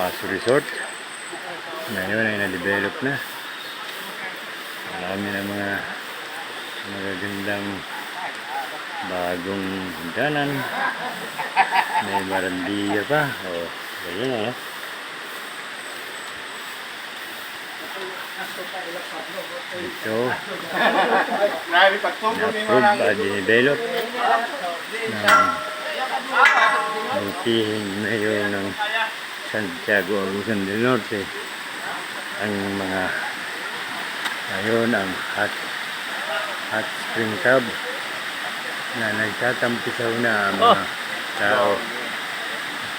Paso Resort. Ngayon ay na-develop na. Marami na mga magagandang bagong hagdanan. May marandiya pa. O, ganyan o. Ito, na-approve at dinevelop ng butihin mayor ng Santiago Agusan del Norte. Ang mga ngayon ang hot spring tub na nagtatampisaw na ang mga tao.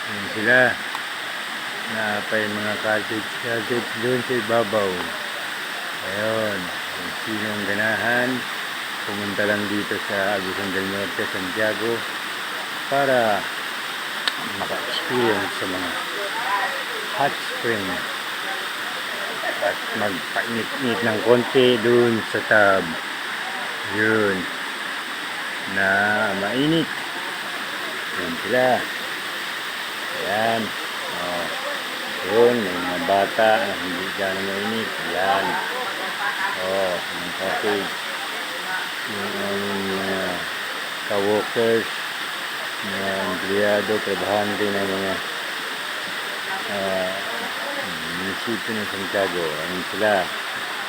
Yan sila na pa yung mga cottage doon sa ibabaw. Ayun, kung sinong ganahan, pumunta lang dito sa Agusan del Norte, Santiago para maka-experience sa mga hot spring at magpainit-init ng konti dun sa tub. Yun na mainit. Yun sila. Ayan. Oh. Yun, may mga bata na hindi gano'ng mainit. Ayan. Oh, yung cottage. Yung ka-workers, mga empleyado, trabahante ng mga munisipyo ng Santiago. Ayun sila.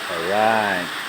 Alright.